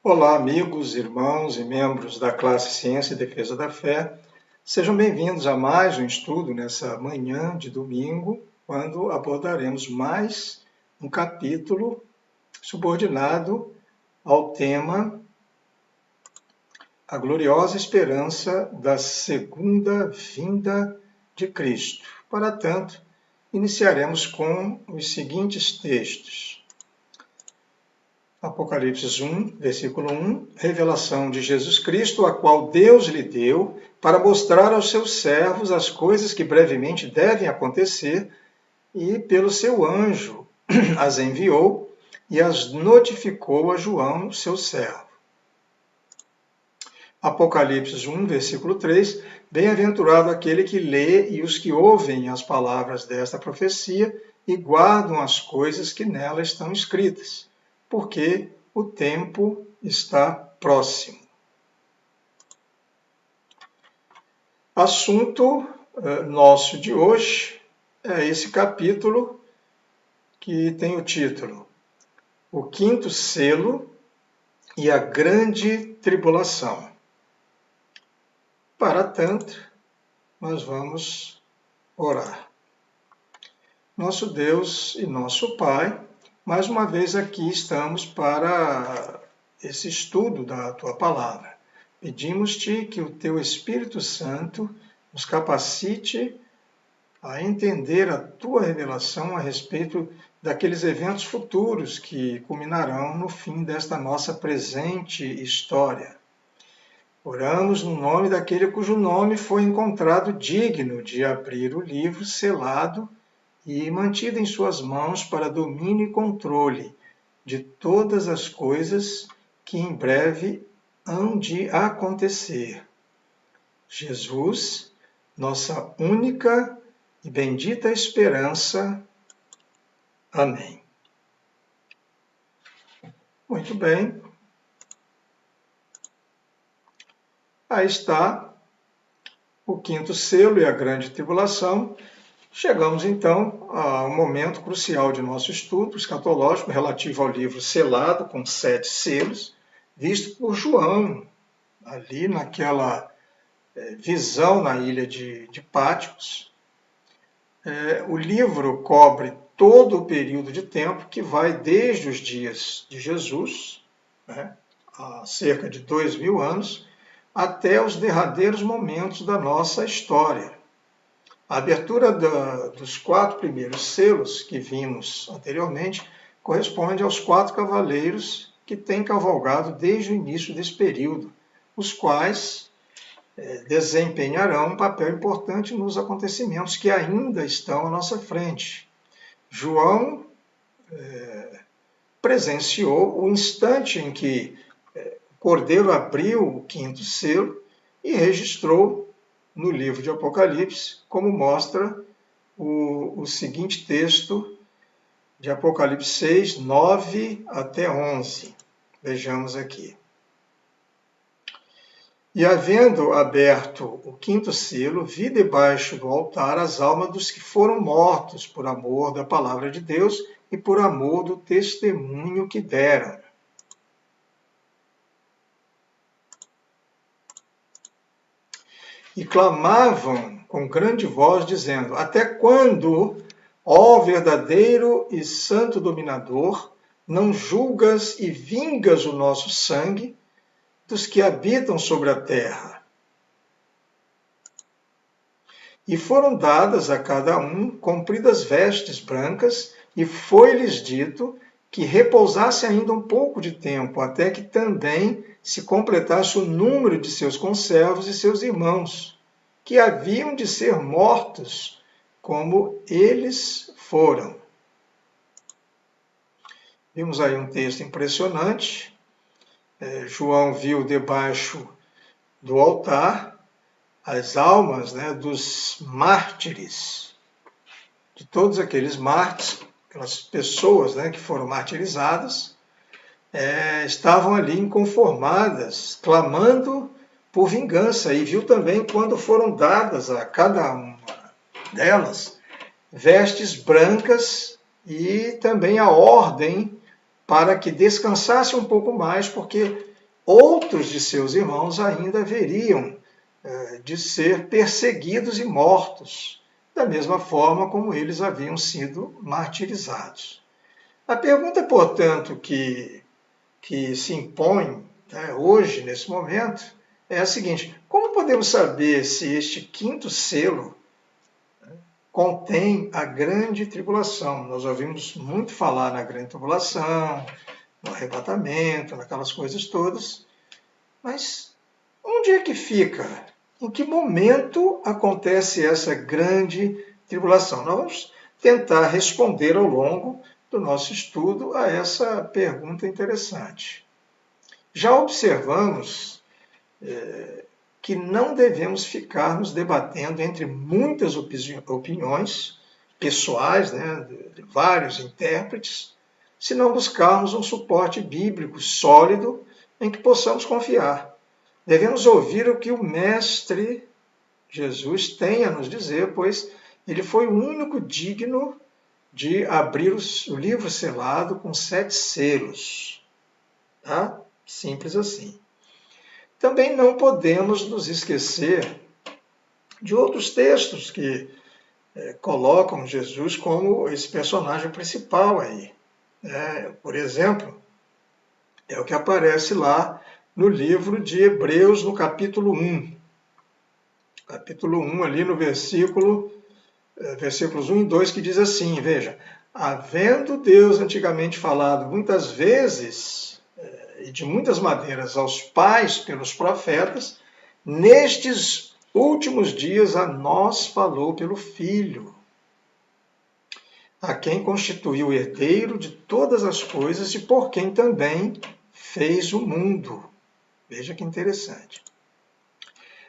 Olá, amigos, irmãos e membros da classe Ciência e Defesa da Fé. Sejam bem-vindos a mais um estudo nessa manhã de domingo, quando abordaremos mais um capítulo subordinado ao tema A Gloriosa Esperança da Segunda Vinda de Cristo. Para tanto, iniciaremos com os seguintes textos. Apocalipse 1, versículo 1, revelação de Jesus Cristo, a qual Deus lhe deu para mostrar aos seus servos as coisas que brevemente devem acontecer, e pelo seu anjo as enviou e as notificou a João, seu servo. Apocalipse 1, versículo 3, bem-aventurado aquele que lê e os que ouvem as palavras desta profecia e guardam as coisas que nela estão escritas, porque o tempo está próximo. Assunto nosso de hoje é esse capítulo que tem o título O Quinto Selo e a Grande Tribulação. Para tanto, nós vamos orar. Nosso Deus e nosso Pai, mais uma vez aqui estamos para esse estudo da Tua Palavra. Pedimos-te que o Teu Espírito Santo nos capacite a entender a Tua revelação a respeito daqueles eventos futuros que culminarão no fim desta nossa presente história. Oramos no nome daquele cujo nome foi encontrado digno de abrir o livro selado e mantido em suas mãos para domínio e controle de todas as coisas que em breve hão de acontecer. Jesus, nossa única e bendita esperança. Amém. Muito bem. Aí está o quinto selo e a grande tribulação. Chegamos, então, a um momento crucial de nosso estudo escatológico relativo ao livro selado, com 7 selos, visto por João, ali naquela visão na ilha de Patmos. O livro cobre todo o período de tempo que vai desde os dias de Jesus, há cerca de 2000 anos, até os derradeiros momentos da nossa história. A abertura dos 4 primeiros selos que vimos anteriormente corresponde aos 4 cavaleiros que têm cavalgado desde o início desse período, os quais desempenharão um papel importante nos acontecimentos que ainda estão à nossa frente. João presenciou o instante em que o Cordeiro abriu o 5º selo e registrou no livro de Apocalipse, como mostra o seguinte texto de Apocalipse 6, 9 até 11. Vejamos aqui. E havendo aberto o 5º selo, vi debaixo do altar as almas dos que foram mortos por amor da palavra de Deus e por amor do testemunho que deram. E clamavam com grande voz, dizendo: Até quando, ó verdadeiro e santo dominador, não julgas e vingas o nosso sangue dos que habitam sobre a terra? E foram dadas a cada um compridas vestes brancas, e foi-lhes dito que repousasse ainda um pouco de tempo, até que também se completasse o número de seus conservos e seus irmãos, que haviam de ser mortos como eles foram. Vimos aí um texto impressionante. João viu debaixo do altar as almas dos mártires, de todos aqueles mártires, aquelas pessoas que foram martirizadas, estavam ali inconformadas, clamando por vingança, e viu também quando foram dadas a cada uma delas vestes brancas e também a ordem para que descansasse um pouco mais, porque outros de seus irmãos ainda haveriam de ser perseguidos e mortos, da mesma forma como eles haviam sido martirizados. A pergunta, portanto, que se impõe, né, hoje, nesse momento, é a seguinte: como podemos saber se este quinto selo contém a grande tribulação? Nós ouvimos muito falar na grande tribulação, no arrebatamento, naquelas coisas todas, mas onde é que fica? Em que momento acontece essa grande tribulação? Nós vamos tentar responder ao longo do nosso estudo a essa pergunta interessante. Já observamos que não devemos ficar nos debatendo entre muitas opiniões pessoais, né, de vários intérpretes, se não buscarmos um suporte bíblico sólido em que possamos confiar. Devemos ouvir o que o Mestre Jesus tem a nos dizer, pois ele foi o único digno de abrir o livro selado com 7 selos. Tá? Simples assim. Também não podemos nos esquecer de outros textos que colocam Jesus como esse personagem principal aí. Por exemplo, é o que aparece lá no livro de Hebreus, no capítulo 1. Capítulo 1, ali no versículos 1 e 2, que diz assim, veja: havendo Deus antigamente falado muitas vezes e de muitas maneiras aos pais pelos profetas, nestes últimos dias a nós falou pelo Filho, a quem constituiu o herdeiro de todas as coisas e por quem também fez o mundo. Veja que interessante.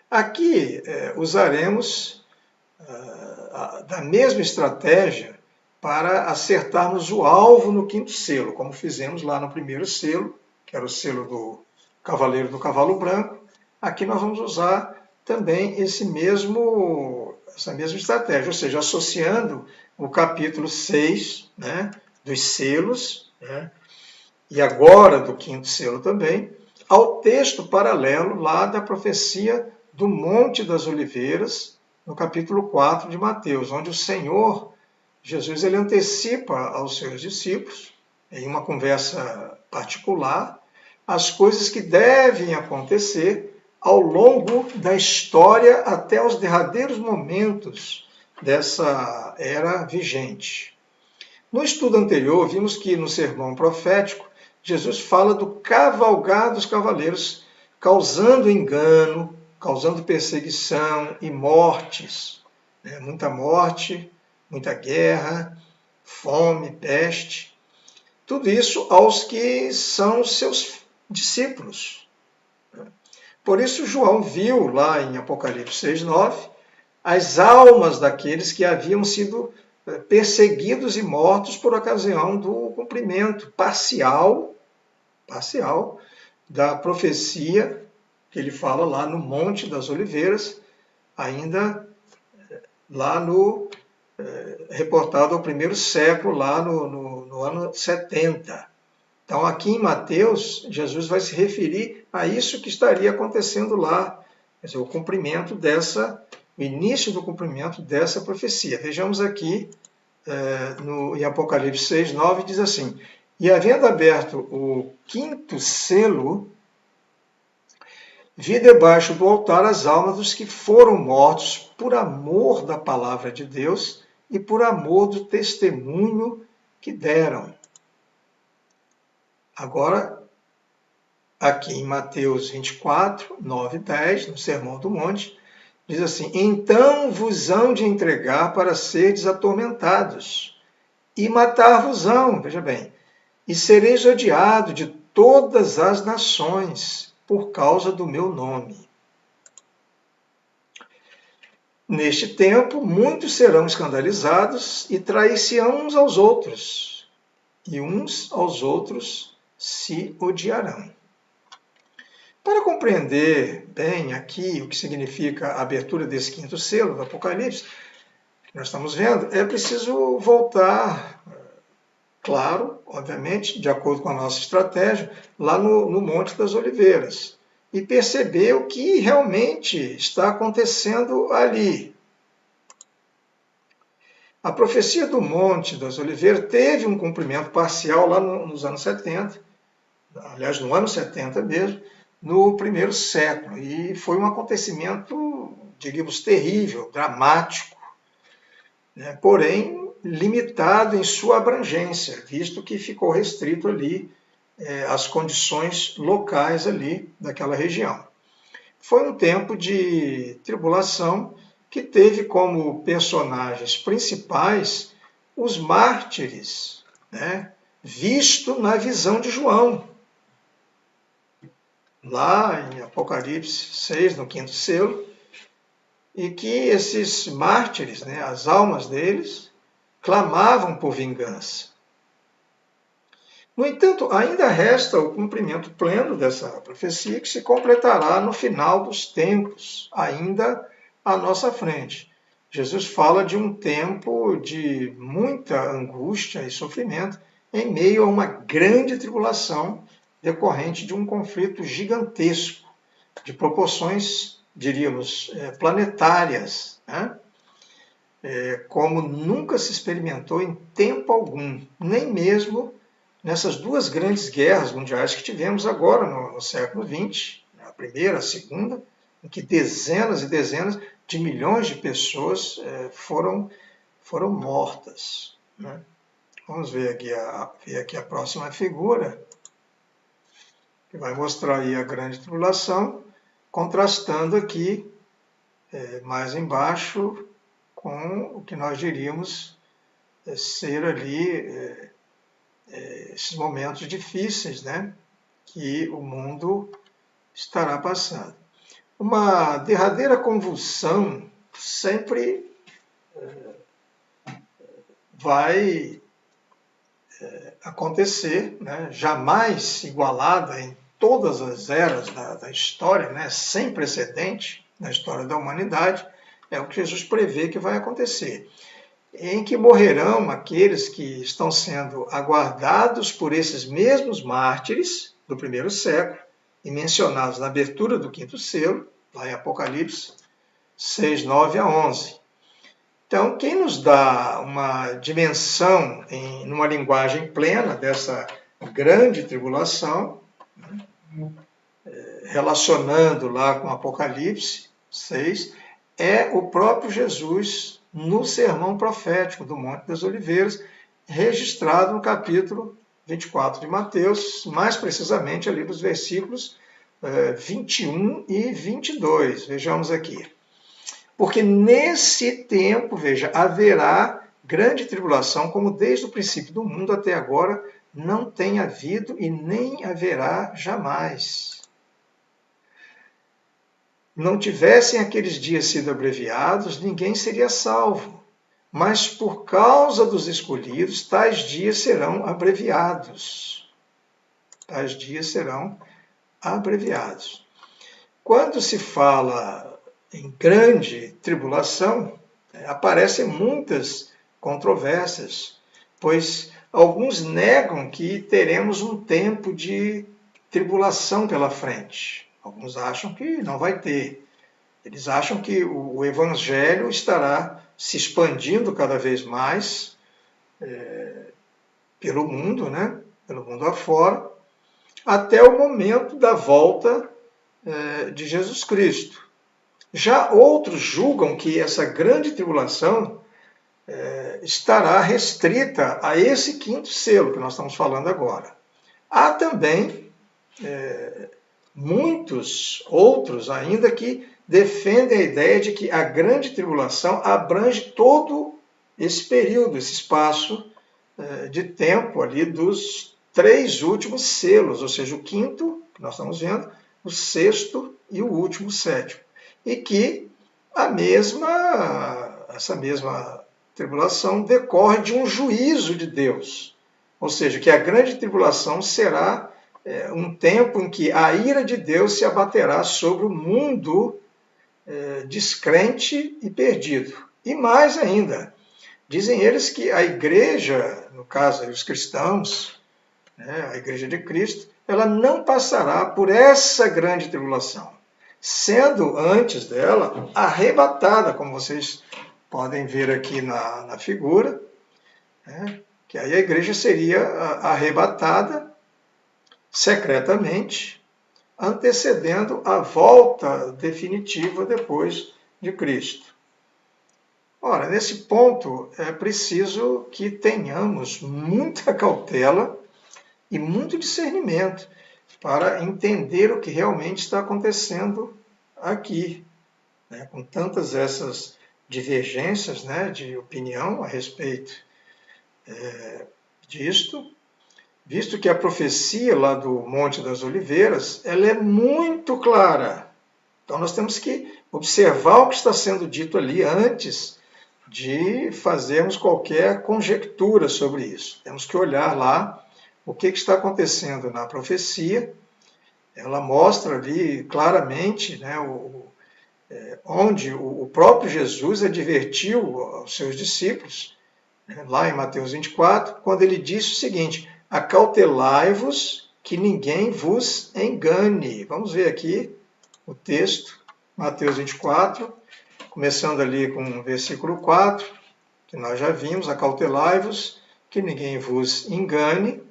Aqui usaremos da mesma estratégia para acertarmos o alvo no quinto selo, como fizemos lá no primeiro selo, que era o selo do Cavaleiro do Cavalo Branco. Aqui nós vamos usar também essa mesma estratégia, ou seja, associando o capítulo 6, né, dos selos, né, e agora do quinto selo também, ao texto paralelo lá da profecia do Monte das Oliveiras, no capítulo 4 de Mateus, onde o Senhor Jesus ele antecipa aos seus discípulos, em uma conversa particular, as coisas que devem acontecer ao longo da história até os derradeiros momentos dessa era vigente. No estudo anterior, vimos que no sermão profético, Jesus fala do cavalgar dos cavaleiros, causando engano, causando perseguição e mortes. Muita morte, muita guerra, fome, peste. Tudo isso aos que são seus discípulos. Por isso João viu lá em Apocalipse 6:9 as almas daqueles que haviam sido perseguidos e mortos por ocasião do cumprimento parcial da profecia que ele fala lá no Monte das Oliveiras, ainda lá no reportado ao primeiro século, lá no ano 70. Então, aqui em Mateus, Jesus vai se referir a isso que estaria acontecendo lá, quer dizer, o início do cumprimento dessa profecia. Vejamos aqui, em Apocalipse 6:9, diz assim: e havendo aberto o quinto selo, vi debaixo do altar as almas dos que foram mortos por amor da palavra de Deus e por amor do testemunho que deram. Agora, aqui em Mateus 24, 9 e 10, no Sermão do Monte, diz assim: então vos hão de entregar para serdes atormentados, e matar-vos-ão, veja bem, e sereis odiados de todas as nações por causa do meu nome. Neste tempo, muitos serão escandalizados e trair-se-ão uns aos outros, e uns aos outros se odiarão. Para compreender bem aqui o que significa a abertura desse quinto selo do Apocalipse, que nós estamos vendo, é preciso voltar claro, obviamente, de acordo com a nossa estratégia, lá no Monte das Oliveiras, e perceber o que realmente está acontecendo ali. A profecia do Monte das Oliveiras teve um cumprimento parcial lá nos anos 70, aliás, no ano 70 mesmo, no primeiro século, e foi um acontecimento, diríamos, terrível, dramático, né? Porém limitado em sua abrangência, visto que ficou restrito ali às condições locais ali daquela região. Foi um tempo de tribulação que teve como personagens principais os mártires, né, visto na visão de João, lá em Apocalipse 6, no quinto selo, e que esses mártires, né, as almas deles, clamavam por vingança. No entanto, ainda resta o cumprimento pleno dessa profecia, que se completará no final dos tempos, ainda à nossa frente. Jesus fala de um tempo de muita angústia e sofrimento em meio a uma grande tribulação decorrente de um conflito gigantesco, de proporções, diríamos, planetárias, né? Como nunca se experimentou em tempo algum, nem mesmo nessas duas grandes guerras mundiais que tivemos agora no século XX, a primeira, a segunda, em que dezenas e dezenas de milhões de pessoas foram mortas, né? Vamos ver aqui a próxima figura, que vai mostrar aí a grande tribulação, contrastando aqui, mais embaixo, com o que nós diríamos ser ali esses momentos difíceis, né, que o mundo estará passando. Uma derradeira convulsão sempre vai acontecer, né, jamais igualada em todas as eras da história, né, sem precedente na história da humanidade, é o que Jesus prevê que vai acontecer, em que morrerão aqueles que estão sendo aguardados por esses mesmos mártires do primeiro século, e mencionados na abertura do quinto selo, lá em Apocalipse 6, 9 a 11. Então, quem nos dá uma dimensão numa linguagem plena dessa grande tribulação, relacionando lá com Apocalipse 6, é o próprio Jesus no sermão profético do Monte das Oliveiras, registrado no capítulo 24 de Mateus, mais precisamente ali dos versículos 21 e 22. Vejamos aqui. Porque nesse tempo, veja, haverá grande tribulação, como desde o princípio do mundo até agora não tem havido e nem haverá jamais. Não tivessem aqueles dias sido abreviados, ninguém seria salvo. Mas por causa dos escolhidos, tais dias serão abreviados. Tais dias serão abreviados. Quando se fala em grande tribulação, aparecem muitas controvérsias, pois alguns negam que teremos um tempo de tribulação pela frente. Alguns acham que não vai ter. Eles acham que o evangelho estará se expandindo cada vez mais pelo mundo, né? Pelo mundo afora, até o momento da volta de Jesus Cristo. Já outros julgam que essa grande tribulação estará restrita a esse quinto selo que nós estamos falando agora. Há também muitos outros ainda que defendem a ideia de que a grande tribulação abrange todo esse período, esse espaço de tempo ali dos 3 últimos selos, ou seja, o quinto, que nós estamos vendo, o sexto e o último, o sétimo. E que essa mesma tribulação decorre de um juízo de Deus. Ou seja, que a grande tribulação será um tempo em que a ira de Deus se abaterá sobre o mundo descrente e perdido. E mais ainda, dizem eles que a igreja, no caso aí, os cristãos, né, a Igreja de Cristo, ela não passará por essa grande tribulação, sendo antes dela arrebatada, como vocês podem ver aqui na figura, né, que aí a igreja seria arrebatada secretamente, antecedendo a volta definitiva depois de Cristo. Ora, nesse ponto é preciso que tenhamos muita cautela e muito discernimento para entender o que realmente está acontecendo aqui, né, com tantas essas divergências, né, de opinião a respeito disto, visto que a profecia lá do Monte das Oliveiras, ela é muito clara. Então nós temos que observar o que está sendo dito ali antes de fazermos qualquer conjectura sobre isso. Temos que olhar lá o que está acontecendo na profecia. Ela mostra ali claramente, né, onde o próprio Jesus advertiu aos seus discípulos, né, lá em Mateus 24, quando ele disse o seguinte: acautelai-vos que ninguém vos engane. Vamos ver aqui o texto, Mateus 24, começando ali com o versículo 4, que nós já vimos, acautelai-vos que ninguém vos engane.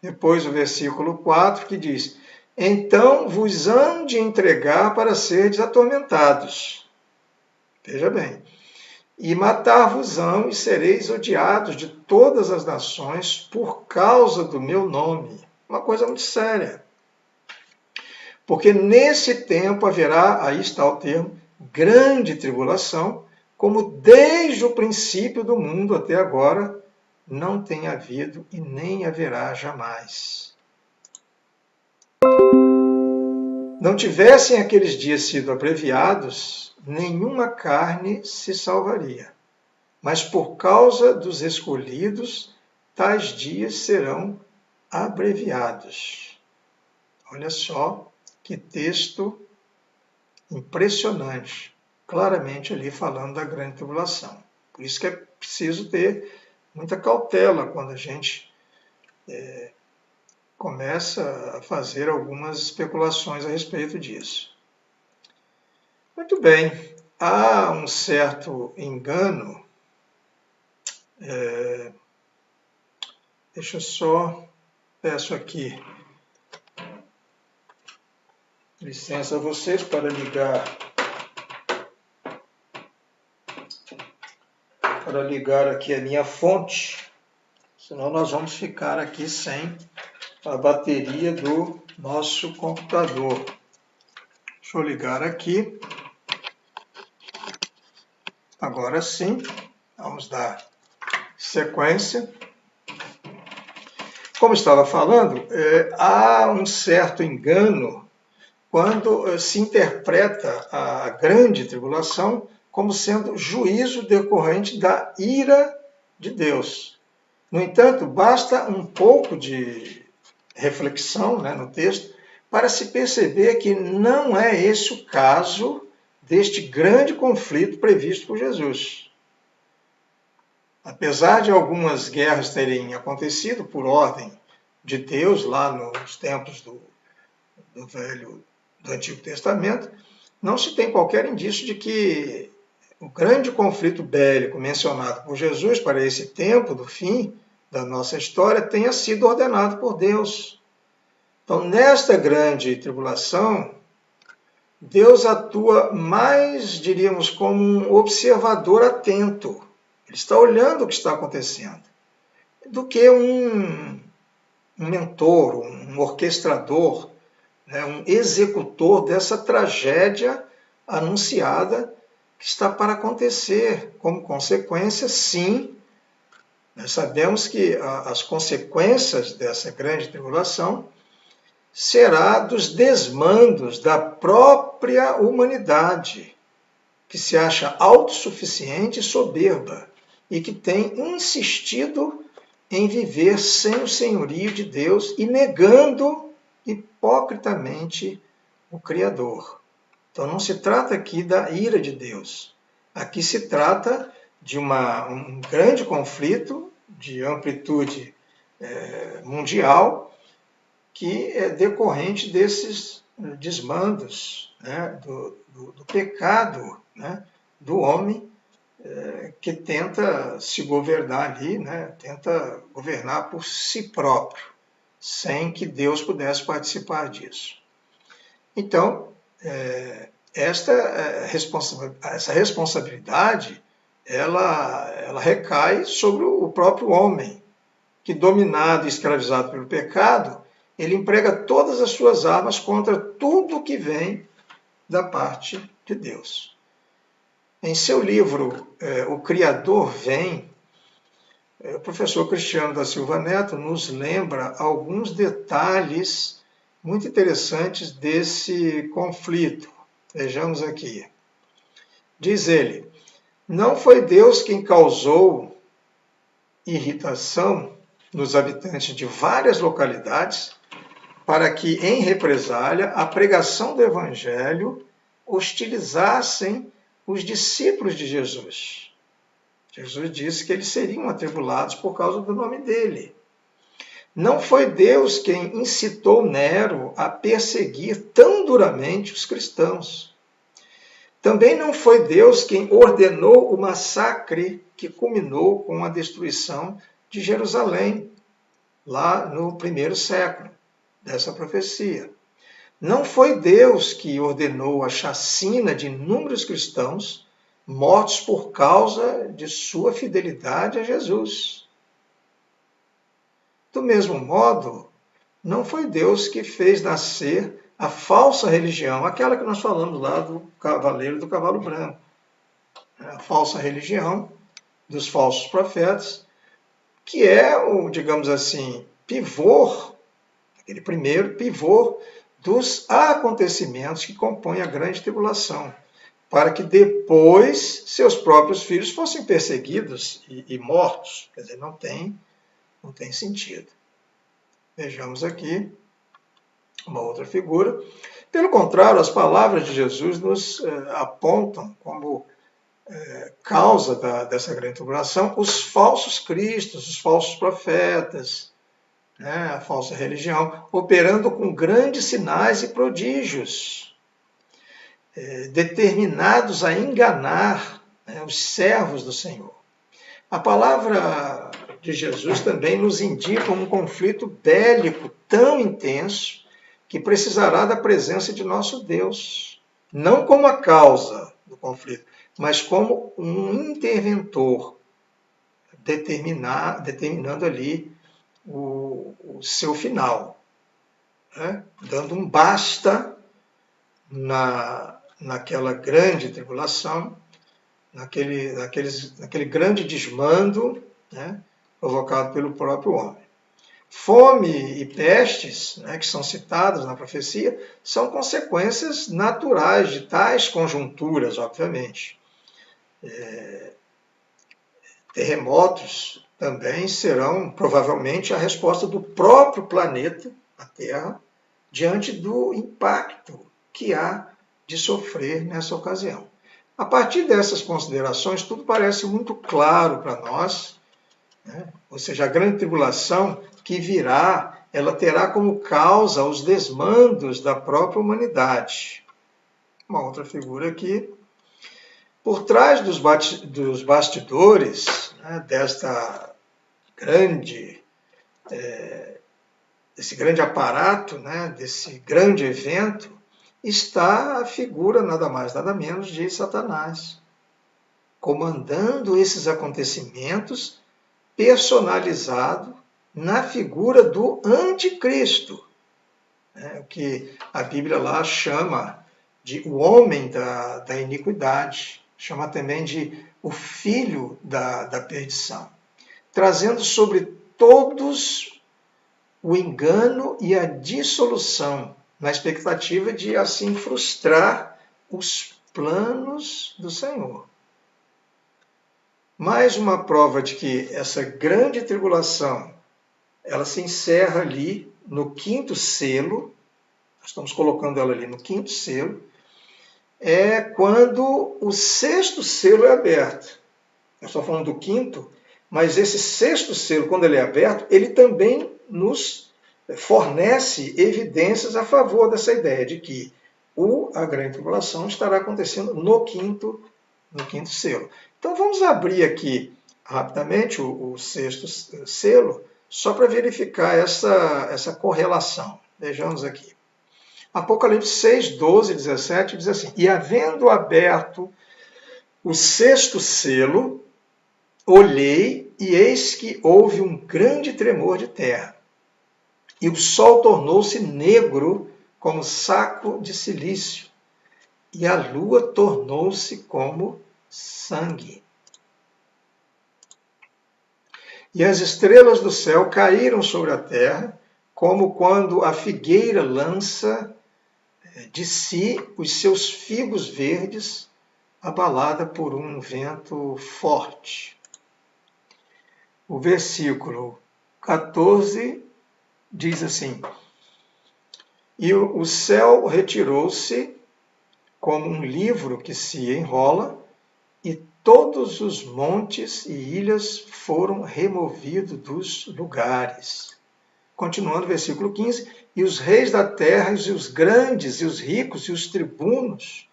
Depois o versículo 4, que diz: então vos hão de entregar para serdes atormentados. Veja bem. E matar-vos-ão e sereis odiados de todas as nações por causa do meu nome. Uma coisa muito séria. Porque nesse tempo haverá, aí está o termo, grande tribulação, como desde o princípio do mundo até agora não tem havido e nem haverá jamais. Não tivessem aqueles dias sido abreviados, nenhuma carne se salvaria. Mas por causa dos escolhidos, tais dias serão abreviados. Olha só que texto impressionante, claramente ali falando da grande tribulação. Por isso que é preciso ter muita cautela quando a gente começa a fazer algumas especulações a respeito disso. Muito bem, há um certo engano. Deixa eu só, peço aqui licença a vocês para ligar aqui a minha fonte, senão nós vamos ficar aqui sem a bateria do nosso computador. Deixa eu ligar aqui. Agora sim, vamos dar sequência. Como estava falando, há um certo engano quando se interpreta a grande tribulação como sendo juízo decorrente da ira de Deus. No entanto, basta um pouco de reflexão, né, no texto para se perceber que não é esse o caso deste grande conflito previsto por Jesus. Apesar de algumas guerras terem acontecido por ordem de Deus lá nos tempos do Antigo Testamento, não se tem qualquer indício de que o grande conflito bélico mencionado por Jesus para esse tempo do fim da nossa história tenha sido ordenado por Deus. Então, nesta grande tribulação, Deus atua mais, diríamos, como um observador atento. Ele está olhando o que está acontecendo, do que um mentor, um orquestrador, né, um executor dessa tragédia anunciada que está para acontecer. Como consequência, sim, nós sabemos que as consequências dessa grande tribulação será dos desmandos da própria humanidade, que se acha autossuficiente e soberba, e que tem insistido em viver sem o senhorio de Deus e negando hipocritamente o Criador. Então não se trata aqui da ira de Deus. Aqui se trata de um grande conflito de amplitude mundial, que é decorrente desses desmandos, né, do pecado, né, do homem, que tenta se governar ali, né, tenta governar por si próprio, sem que Deus pudesse participar disso. Então, essa responsabilidade, ela recai sobre o próprio homem, que, dominado e escravizado pelo pecado, ele emprega todas as suas armas contra tudo que vem da parte de Deus. Em seu livro O Criador Vem, o professor Cristiano da Silva Neto nos lembra alguns detalhes muito interessantes desse conflito. Vejamos aqui. Diz ele: não foi Deus quem causou irritação nos habitantes de várias localidades para que, em represália, a pregação do Evangelho hostilizassem os discípulos de Jesus. Jesus disse que eles seriam atribulados por causa do nome dele. Não foi Deus quem incitou Nero a perseguir tão duramente os cristãos. Também não foi Deus quem ordenou o massacre que culminou com a destruição de Jerusalém, lá no primeiro século dessa profecia. Não foi Deus que ordenou a chacina de inúmeros cristãos mortos por causa de sua fidelidade a Jesus. Do mesmo modo, não foi Deus que fez nascer a falsa religião, aquela que nós falamos lá do cavaleiro do cavalo branco. A falsa religião dos falsos profetas, que é o, digamos assim, pivô, aquele primeiro pivô dos acontecimentos que compõem a grande tribulação, para que depois seus próprios filhos fossem perseguidos e mortos. Quer dizer, não tem sentido. Vejamos aqui uma outra figura. Pelo contrário, as palavras de Jesus nos apontam como causa dessa grande tribulação os falsos cristos, os falsos profetas, né, a falsa religião, operando com grandes sinais e prodígios, determinados a enganar, né, os servos do Senhor. A palavra de Jesus também nos indica um conflito bélico tão intenso que precisará da presença de nosso Deus, não como a causa do conflito, mas como um interventor, determinando ali o seu final, né? Dando um basta naquela grande tribulação, naquele grande desmando, né, provocado pelo próprio homem. Fome e pestes, né, que são citadas na profecia, são consequências naturais de tais conjunturas, obviamente. Terremotos também serão provavelmente a resposta do próprio planeta, a Terra, diante do impacto que há de sofrer nessa ocasião. A partir dessas considerações, tudo parece muito claro para nós, né? Ou seja, a grande tribulação que virá, ela terá como causa os desmandos da própria humanidade. Uma outra figura aqui. Por trás dos bastidores, né, desse grande aparato, né, desse grande evento, está a figura nada mais, nada menos de Satanás, comandando esses acontecimentos, personalizado na figura do anticristo, né, o que a Bíblia lá chama de o homem da iniquidade, chama também de o filho da perdição, trazendo sobre todos o engano e a dissolução, na expectativa de assim frustrar os planos do Senhor. Mais uma prova de que essa grande tribulação, ela se encerra ali no quinto selo, nós estamos colocando ela ali no quinto selo, é quando o sexto selo é aberto. Eu estou falando do quinto, Mas esse sexto selo, quando ele é aberto, ele também nos fornece evidências a favor dessa ideia de que a grande tribulação estará acontecendo no quinto selo. Então vamos abrir aqui rapidamente o sexto selo, só para verificar essa correlação. Vejamos aqui. Apocalipse 6, 12, 17 diz assim: E havendo aberto o sexto selo, olhei, e eis que houve um grande tremor de terra. E o sol tornou-se negro como saco de cilício, e a lua tornou-se como sangue. E as estrelas do céu caíram sobre a terra, como quando a figueira lança de si os seus figos verdes, abalada por um vento forte. O versículo 14 diz assim: E o céu retirou-se como um livro que se enrola, e todos os montes e ilhas foram removidos dos lugares. Continuando, versículo 15: E os reis da terra, e os grandes, e os ricos, e os tribunos,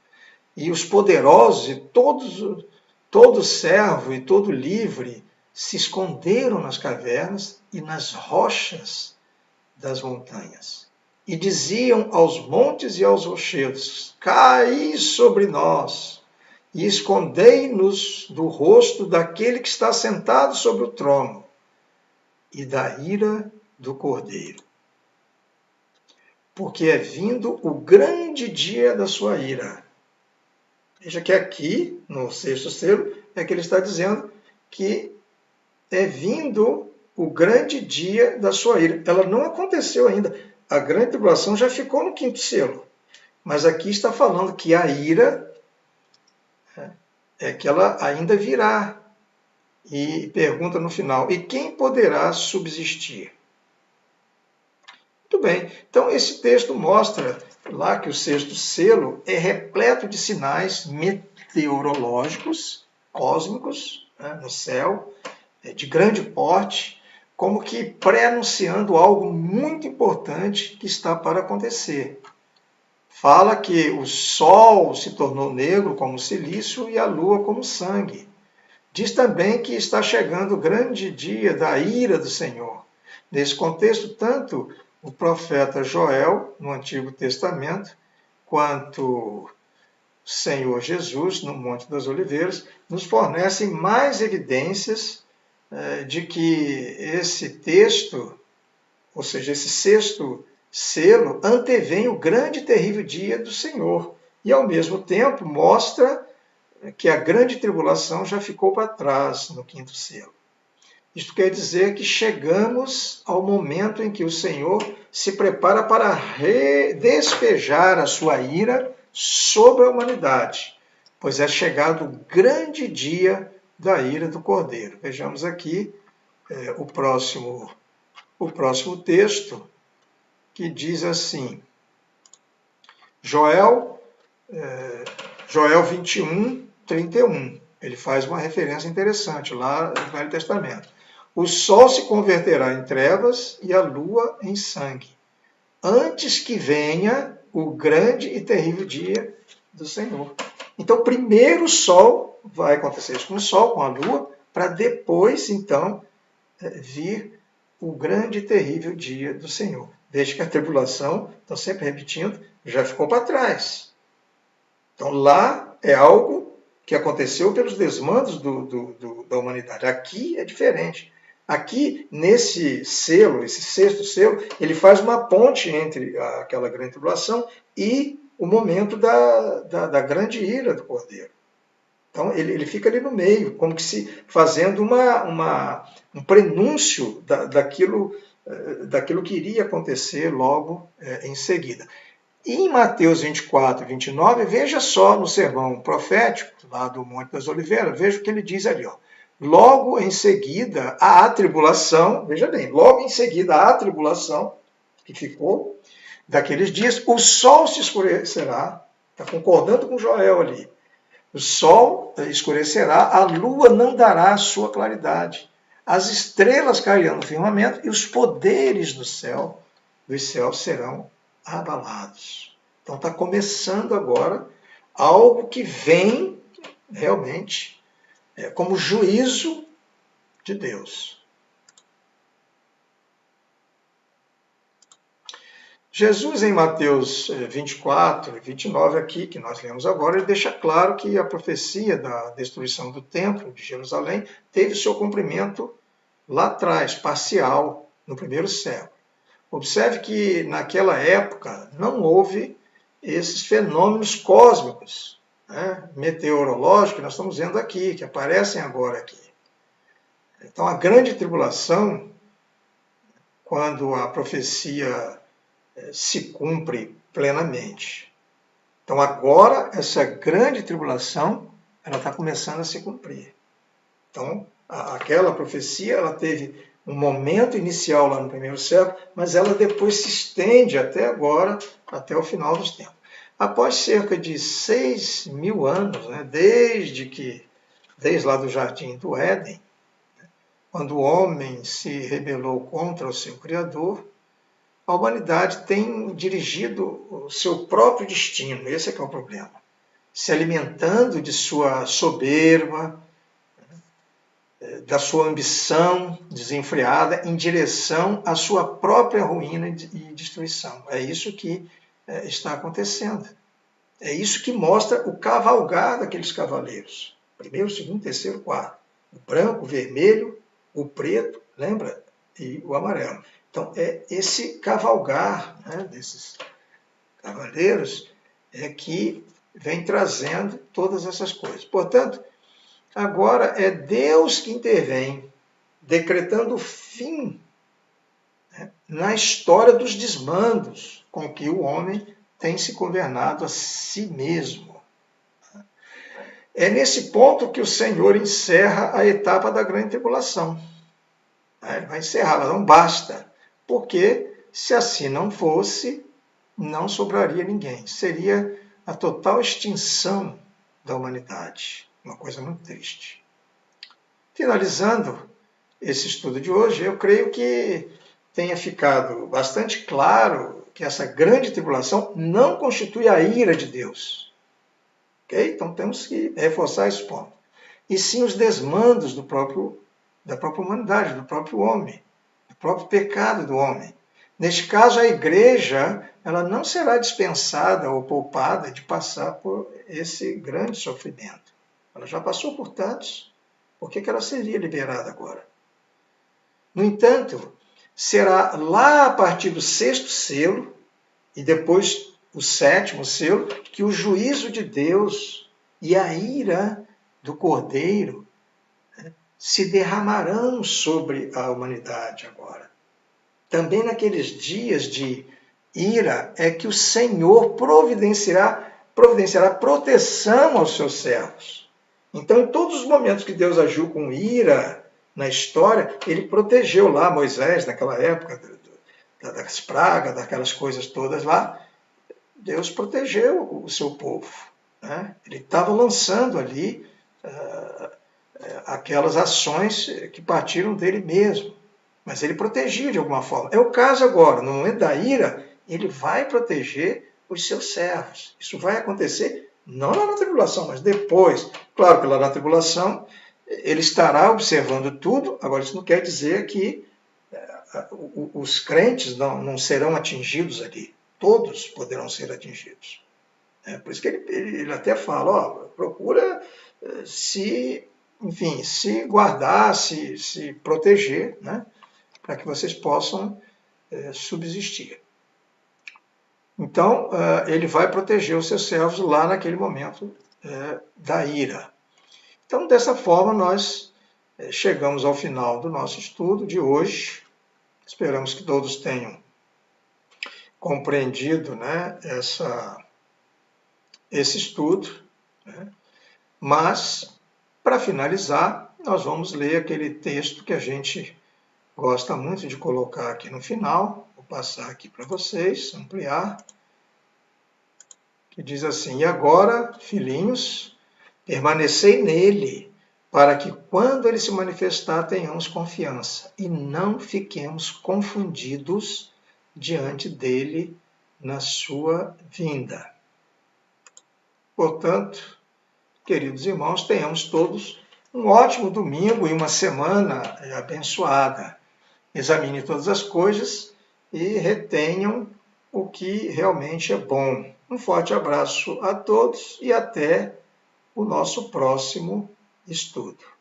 e os poderosos, e todo servo e todo livre, se esconderam nas cavernas e nas rochas das montanhas. E diziam aos montes e aos rochedos: Caí sobre nós, e escondei-nos do rosto daquele que está sentado sobre o trono e da ira do Cordeiro. Porque é vindo o grande dia da sua ira. Veja que aqui, no sexto selo, é que ele está dizendo que é vindo o grande dia da sua ira. Ela não aconteceu ainda. A grande tribulação já ficou no quinto selo. Mas aqui está falando que a ira é que ela ainda virá. E pergunta no final: e quem poderá subsistir? Muito bem. Então, esse texto mostra lá que o sexto selo é repleto de sinais meteorológicos, cósmicos, no céu, de grande porte, como que pré-anunciando algo muito importante que está para acontecer. Fala que o sol se tornou negro como silício e a lua como sangue. Diz também que está chegando o grande dia da ira do Senhor. Nesse contexto, tanto o profeta Joel, no Antigo Testamento, quanto o Senhor Jesus, no Monte das Oliveiras, nos fornecem mais evidências de que esse texto, ou seja, esse sexto selo, antevém o grande e terrível dia do Senhor. E, ao mesmo tempo, mostra que a grande tribulação já ficou para trás no quinto selo. Isto quer dizer que chegamos ao momento em que o Senhor se prepara para despejar a sua ira sobre a humanidade, pois é chegado o grande dia da ira do Cordeiro. Vejamos aqui o próximo texto, que diz assim, Joel 21, 31. Ele faz uma referência interessante lá no Velho Testamento. O sol se converterá em trevas e a lua em sangue, antes que venha o grande e terrível dia do Senhor. Então, primeiro o sol, vai acontecer isso com o sol, com a lua, para depois, então, vir o grande e terrível dia do Senhor. Desde que a tribulação, estou sempre repetindo, já ficou para trás. Então, lá é algo que aconteceu pelos desmandos da humanidade. Aqui é diferente. Aqui, nesse selo, esse sexto selo, ele faz uma ponte entre aquela grande tribulação e o momento da grande ira do Cordeiro. Então, ele fica ali no meio, como que se fazendo um prenúncio daquilo que iria acontecer logo em seguida. E em Mateus 24, 29, veja só no sermão profético, lá do Monte das Oliveiras, veja o que ele diz ali. Logo em seguida, a tribulação, veja bem, logo em seguida a tribulação, que ficou, daqueles dias, o sol se escurecerá, está concordando com Joel ali, o sol escurecerá, a lua não dará a sua claridade, as estrelas cairão no firmamento e os poderes dos céus serão abalados. Então está começando agora algo que vem realmente como juízo de Deus. Jesus, em Mateus 24 e 29, aqui, que nós lemos agora, ele deixa claro que a profecia da destruição do templo de Jerusalém teve seu cumprimento lá atrás, parcial, no primeiro século. Observe que naquela época não houve esses fenômenos cósmicos, meteorológicos, que nós estamos vendo aqui, que aparecem agora aqui. Então a grande tribulação, quando a profecia se cumpre plenamente. Então agora essa grande tribulação ela está começando a se cumprir. Então aquela profecia ela teve um momento inicial lá no primeiro século, mas ela depois se estende até agora, até o final dos tempos. Após cerca de 6.000 anos, desde lá do Jardim do Éden, quando o homem se rebelou contra o seu Criador, a humanidade tem dirigido o seu próprio destino, esse é que é o problema. Se alimentando de sua soberba, da sua ambição desenfreada em direção à sua própria ruína e destruição. É isso que está acontecendo. É isso que mostra o cavalgar daqueles cavaleiros. Primeiro, segundo, terceiro, quarto. O branco, o vermelho, o preto, lembra? E o amarelo. Então, é esse cavalgar desses cavaleiros que vem trazendo todas essas coisas. Portanto, agora é Deus que intervém, decretando o fim na história dos desmandos com que o homem tem se governado a si mesmo. É nesse ponto que o Senhor encerra a etapa da grande tribulação. Ele vai encerrar, mas não basta. Porque se assim não fosse, não sobraria ninguém. Seria a total extinção da humanidade. Uma coisa muito triste. Finalizando esse estudo de hoje, eu creio que tenha ficado bastante claro que essa grande tribulação não constitui a ira de Deus. Okay? Então temos que reforçar esse ponto. E sim os desmandos da própria humanidade, do próprio homem, do próprio pecado do homem. Neste caso, a igreja ela não será dispensada ou poupada de passar por esse grande sofrimento. Ela já passou por tantos, por que ela seria liberada agora? No entanto, será lá a partir do 6º selo e depois o 7º selo que o juízo de Deus e a ira do Cordeiro se derramarão sobre a humanidade agora. Também naqueles dias de ira é que o Senhor providenciará proteção aos seus servos. Então, em todos os momentos que Deus agiu com ira na história, ele protegeu lá Moisés, naquela época, das pragas, daquelas coisas todas lá. Deus protegeu o seu povo. Ele estava lançando ali aquelas ações que partiram dele mesmo. Mas ele protegia de alguma forma. É o caso agora, no momento da ira, ele vai proteger os seus servos. Isso vai acontecer não lá na tribulação, mas depois. Claro que lá na tribulação ele estará observando tudo, agora isso não quer dizer que os crentes não serão atingidos ali. Todos poderão ser atingidos. Por isso que ele até fala, procura se guardar, se proteger, para que vocês possam subsistir. Então, ele vai proteger os seus servos lá naquele momento da ira. Então, dessa forma, nós chegamos ao final do nosso estudo de hoje. Esperamos que todos tenham compreendido esse estudo. Mas, para finalizar, nós vamos ler aquele texto que a gente gosta muito de colocar aqui no final. Vou passar aqui para vocês, ampliar. Que diz assim: E agora, filhinhos, permanecei nele, para que quando ele se manifestar tenhamos confiança e não fiquemos confundidos diante dele na sua vinda. Portanto, queridos irmãos, tenhamos todos um ótimo domingo e uma semana abençoada. Examine todas as coisas e retenham o que realmente é bom. Um forte abraço a todos e até o nosso próximo estudo.